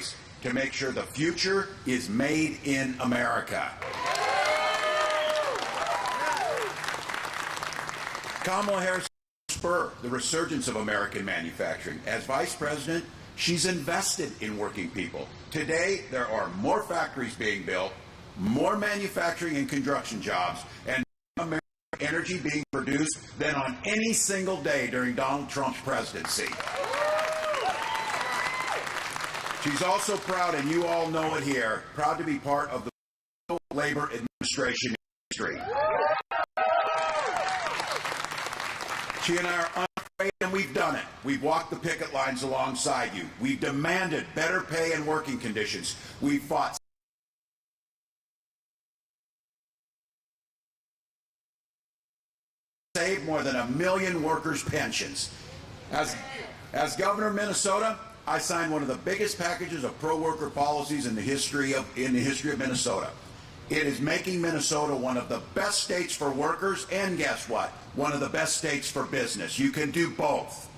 race to make sure the future is made in America. Kamala Harris spur the resurgence of American manufacturing. As Vice President, she's invested in working people. Today, there are more factories being built, more manufacturing and construction jobs, and American energy being produced than on any single day during Donald Trump's presidency. She's also proud, and you all know it here, proud to be part of the labor administration industry. She and I are unafraid, and we've done it. We've walked the picket lines alongside you. We've demanded better pay and working conditions. We've fought saved more than 1 million workers' pensions. As governor of Minnesota, I signed one of the biggest packages of pro-worker policies in the history of Minnesota. It is making Minnesota one of the best states for workers, and guess what? One of the best states for business. You can do both.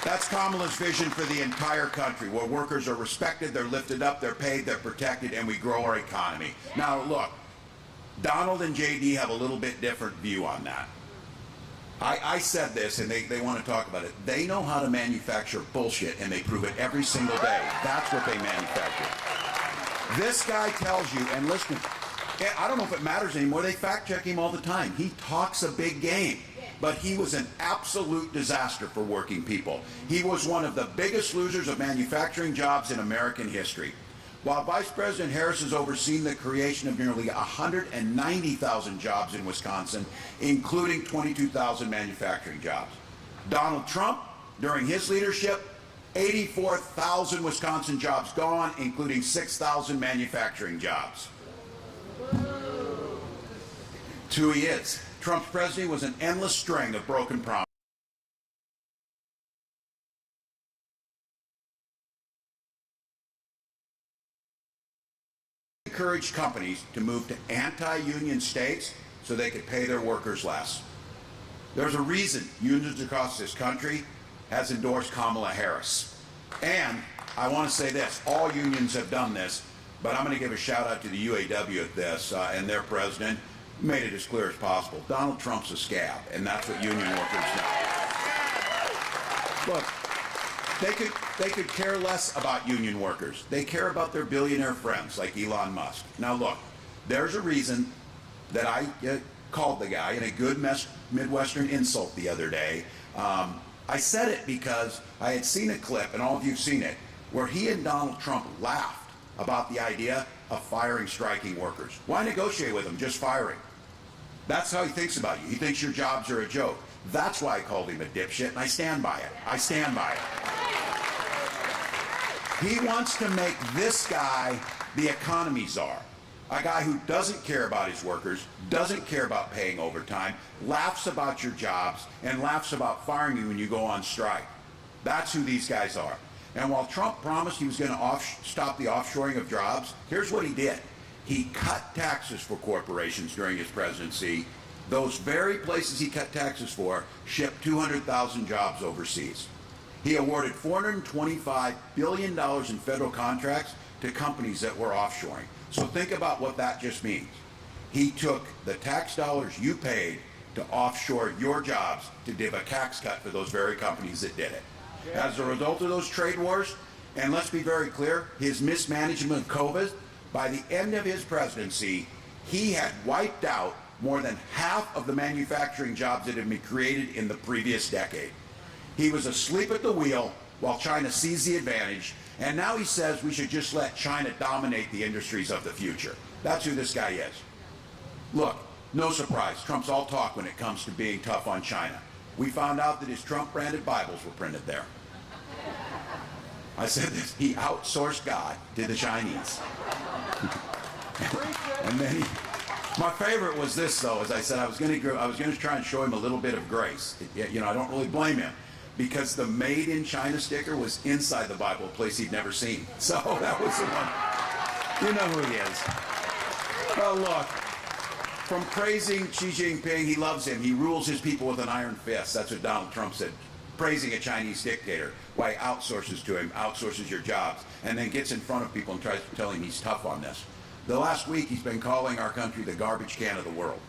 That's Kamala's vision for the entire country, where workers are respected, they're lifted up, they're paid, they're protected, and we grow our economy. Now, look, Donald and JD have a little bit different view on that. I said this, and they want to talk about it. They know how to manufacture bullshit, and they prove it every single day. That's what they manufacture. This guy tells you, and listen, I don't know if it matters anymore. They fact check him all the time. He talks a big game, but he was an absolute disaster for working people. He was one of the biggest losers of manufacturing jobs in American history. While Vice President Harris has overseen the creation of nearly 190,000 jobs in Wisconsin, including 22,000 manufacturing jobs. Donald Trump, during his leadership, 84,000 Wisconsin jobs gone, including 6,000 manufacturing jobs. It's who he is. Trump's presidency was an endless string of broken promises. Encouraged companies to move to anti-union states so they could pay their workers less. There's a reason unions across this country has endorsed Kamala Harris. And I want to say this, all unions have done this, but I'm going to give a shout out to the UAW at this and their president made it as clear as possible. Donald Trump's a scab, and that's what union workers know. Look, they could care less about union workers. They care about their billionaire friends like Elon Musk. Now look, there's a reason that I called the guy in a good Midwestern insult the other day. I said it because I had seen a clip, and all of you have seen it, where he and Donald Trump laughed about the idea of firing striking workers. Why negotiate with them? Just firing. That's how he thinks about you. He thinks your jobs are a joke. That's why I called him a dipshit, and I stand by it. I stand by it. He wants to make this guy the economy czar. A guy who doesn't care about his workers, doesn't care about paying overtime, laughs about your jobs, and laughs about firing you when you go on strike. That's who these guys are. And while Trump promised he was going to stop the offshoring of jobs, here's what he did. He cut taxes for corporations during his presidency. Those very places he cut taxes for shipped 200,000 jobs overseas. He awarded $425 billion in federal contracts to companies that were offshoring. So think about what that just means. He took the tax dollars you paid to offshore your jobs to give a tax cut for those very companies that did it. As a result of those trade wars, and let's be very clear, his mismanagement of COVID, by the end of his presidency, he had wiped out more than half of the manufacturing jobs that had been created in the previous decade. He was asleep at the wheel while China seized the advantage, and now he says we should just let China dominate the industries of the future. That's who this guy is. Look, no surprise, Trump's all talk when it comes to being tough on China. We found out that his Trump-branded Bibles were printed there. I said this, he outsourced God to the Chinese. And then my favorite was this, though, as I said, I was going to try and show him a little bit of grace. You know, I don't really blame him, because the Made in China sticker was inside the Bible, a place he'd never seen. So that was the one. You know who he is. Well, look, from praising Xi Jinping, he loves him. He rules his people with an iron fist. That's what Donald Trump said. praising a Chinese dictator, why he outsources to him, outsources your jobs, and then gets in front of people and tries to tell him he's tough on this. The last week he's been calling our country the garbage can of the world.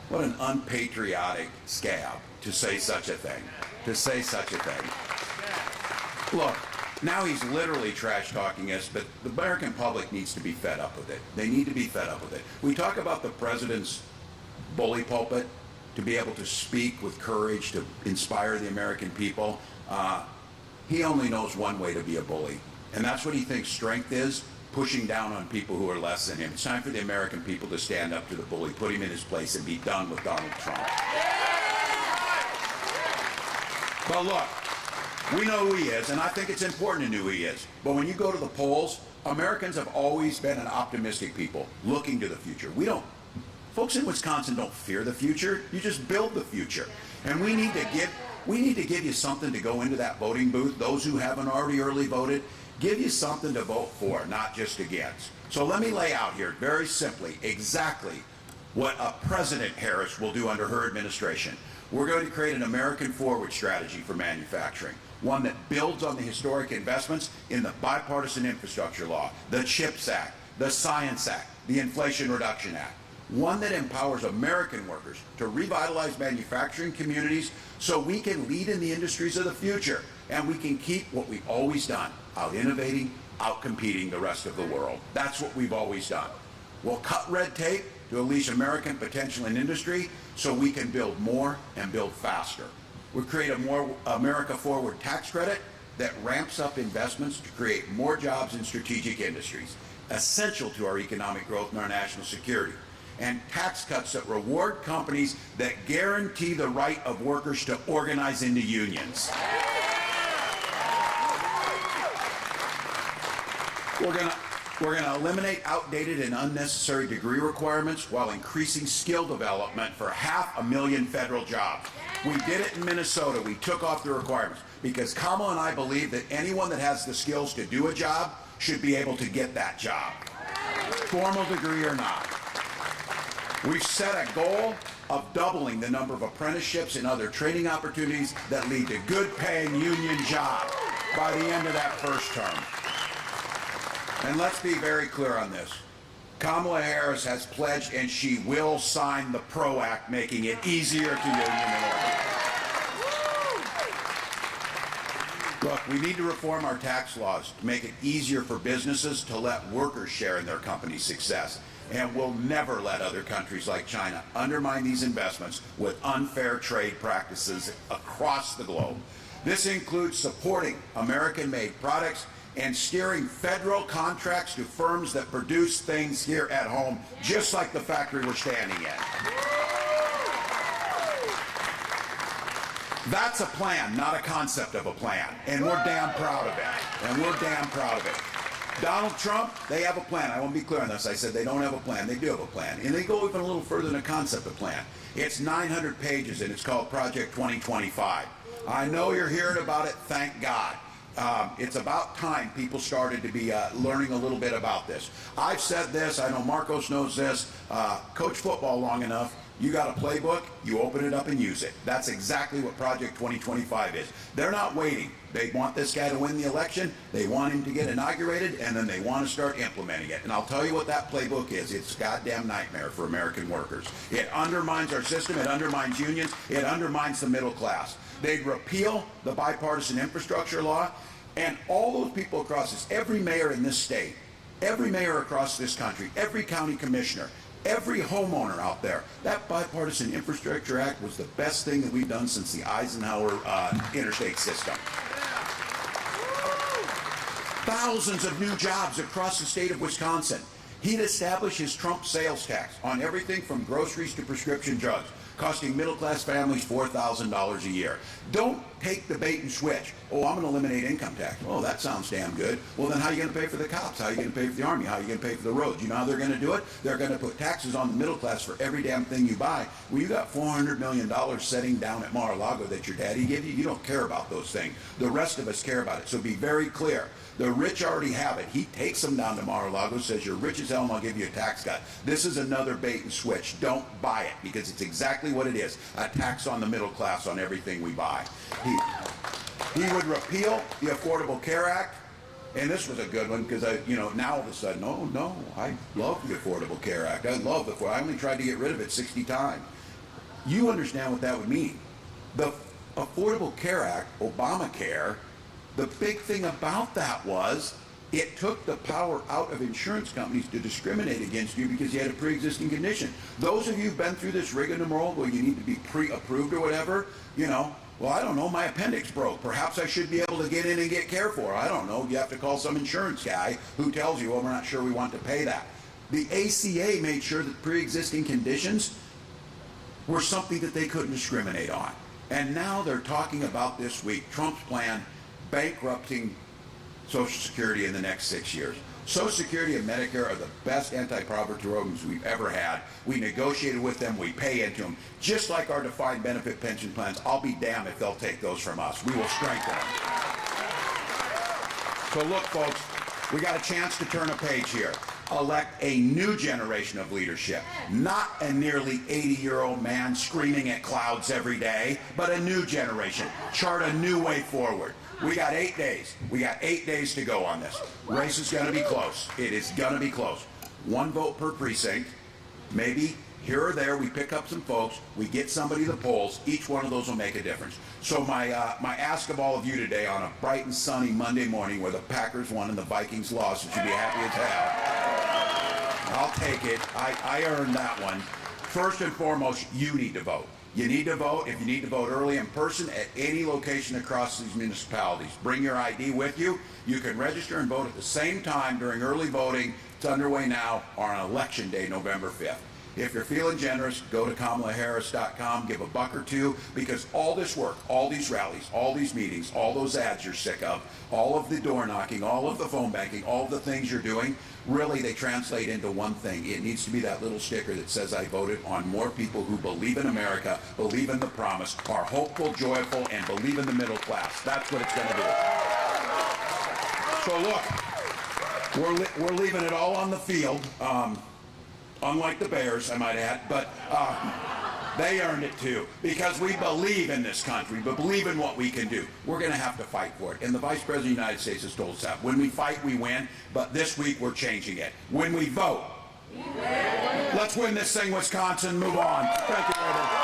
What an unpatriotic scab to say such a thing. To say such a thing. Look, now he's literally trash talking us, but the American public needs to be fed up with it. They need to be fed up with it. We talk about the president's bully pulpit, to be able to speak with courage, to inspire the American people. He only knows one way to be a bully, and that's what he thinks strength is, pushing down on people who are less than him. It's time for the American people to stand up to the bully, put him in his place, and be done with Donald Trump. But look, we know who he is, and I think it's important to know who he is. But when you go to the polls, Americans have always been an optimistic people, looking to the future. Folks in Wisconsin don't fear the future. You just build the future. And we need to give you something to go into that voting booth. Those who haven't already early voted, give you something to vote for, not just against. So let me lay out here very simply exactly what President Harris will do under her administration. We're going to create an American forward strategy for manufacturing, one that builds on the historic investments in the bipartisan infrastructure law, the CHIPS Act, the Science Act, the Inflation Reduction Act. One that empowers American workers to revitalize manufacturing communities so we can lead in the industries of the future and we can keep what we've always done, out innovating, out competing the rest of the world. That's what we've always done. We'll cut red tape to unleash American potential in industry so we can build more and build faster. We'll create a more America Forward tax credit that ramps up investments to create more jobs in strategic industries, essential to our economic growth and our national security. And tax cuts that reward companies that guarantee the right of workers to organize into unions. We're going to eliminate outdated and unnecessary degree requirements while increasing skill development for 500,000 federal jobs. We did it in Minnesota. We took off the requirements because Kamala and I believe that anyone that has the skills to do a job should be able to get that job, formal degree or not. We've set a goal of doubling the number of apprenticeships and other training opportunities that lead to good-paying union jobs by the end of that first term. And let's be very clear on this. Kamala Harris has pledged and she will sign the PRO Act, making it easier to union and organize. Look, we need to reform our tax laws to make it easier for businesses to let workers share in their company's success. And we'll never let other countries like China undermine these investments with unfair trade practices across the globe. This includes supporting American-made products and steering federal contracts to firms that produce things here at home, just like the factory we're standing in. That's a plan, not a concept of a plan. And we're damn proud of it. And we're damn proud of it. Donald Trump, they have a plan. I want to be clear on this. I said they don't have a plan. They do have a plan. And they go even a little further than a concept of plan. It's 900 pages, and it's called Project 2025. I know you're hearing about it. Thank God. It's about time people started to be learning a little bit about this. I've said this. I know Marcos knows this. Coach football long enough. You got a playbook, you open it up and use it. That's exactly what Project 2025 is. They're not waiting. They want this guy to win the election, they want him to get inaugurated, and then they want to start implementing it. And I'll tell you what that playbook is. It's a goddamn nightmare for American workers. It undermines our system, it undermines unions, it undermines the middle class. They'd repeal the bipartisan infrastructure law, and all those people across this, every mayor in this state, every mayor across this country, every county commissioner, every homeowner out there, that Bipartisan Infrastructure Act was the best thing that we've done since the Eisenhower interstate system. Thousands of new jobs across the state of Wisconsin. He'd establish his Trump sales tax on everything from groceries to prescription drugs, costing middle-class families $4,000 a year. Don't take the bait and switch. Oh, I'm going to eliminate income tax. Oh, that sounds damn good. Well, then how are you going to pay for the cops? How are you going to pay for the Army? How are you going to pay for the roads? You know how they're going to do it? They're going to put taxes on the middle class for every damn thing you buy. Well, you got $400 million sitting down at Mar-a-Lago that your daddy gave you. You don't care about those things. The rest of us care about it. So be very clear. The rich already have it. He takes them down to Mar-a-Lago, says, you're rich as hell and I'll give you a tax cut. This is another bait and switch. Don't buy it because it's exactly exactly what it is, a tax on the middle class on everything we buy. He would repeal the Affordable Care Act, and this was a good one because now all of a sudden, oh no, I love the Affordable Care Act. I love it. I only tried to get rid of it 60 times. You understand what that would mean. The Affordable Care Act, Obamacare, the big thing about that was it took the power out of insurance companies to discriminate against you because you had a pre-existing condition. Those of you who've been through this rigmarole where you need to be pre-approved or whatever, well, I don't know, my appendix broke. Perhaps I should be able to get in and get care for it. I don't know. You have to call some insurance guy who tells you, well, we're not sure we want to pay that. The ACA made sure that pre-existing conditions were something that they couldn't discriminate on. And now they're talking about this week, Trump's plan bankrupting Social Security in the next 6 years. Social Security and Medicare are the best anti-poverty programs we've ever had. We negotiated with them, we pay into them. Just like our defined benefit pension plans, I'll be damned if they'll take those from us. We will strengthen them. So look, folks, we got a chance to turn a page here. Elect a new generation of leadership, not a nearly 80-year-old man screaming at clouds every day, but a new generation. Chart a new way forward. We got 8 days. We got 8 days to go on this. Race is going to be close. It is going to be close. 1 vote per precinct. Maybe here or there we pick up some folks. We get somebody to the polls. Each one of those will make a difference. So my ask of all of you today on a bright and sunny Monday morning where the Packers won and the Vikings lost, you should be happy as hell. I'll take it. I earned that one. First and foremost, you need to vote. You need to vote. If you need to vote early in person at any location across these municipalities, bring your ID with you. You can register and vote at the same time during early voting. It's underway now on Election Day, November 5th. If you're feeling generous, go to KamalaHarris.com, give $1 or $2, because all this work, all these rallies, all these meetings, all those ads you're sick of, all of the door knocking, all of the phone banking, all of the things you're doing, really they translate into one thing. It needs to be that little sticker that says I voted on more people who believe in America, believe in the promise, are hopeful, joyful, and believe in the middle class. That's what it's going to do. So look, we're leaving it all on the field. Unlike the Bears, I might add, but they earned it too, because we believe in this country, but believe in what we can do. We're going to have to fight for it, and the Vice President of the United States has told us that. When we fight, we win, but this week we're changing it. When we vote, we win. Let's win this thing, Wisconsin. Move on. Thank you, everybody.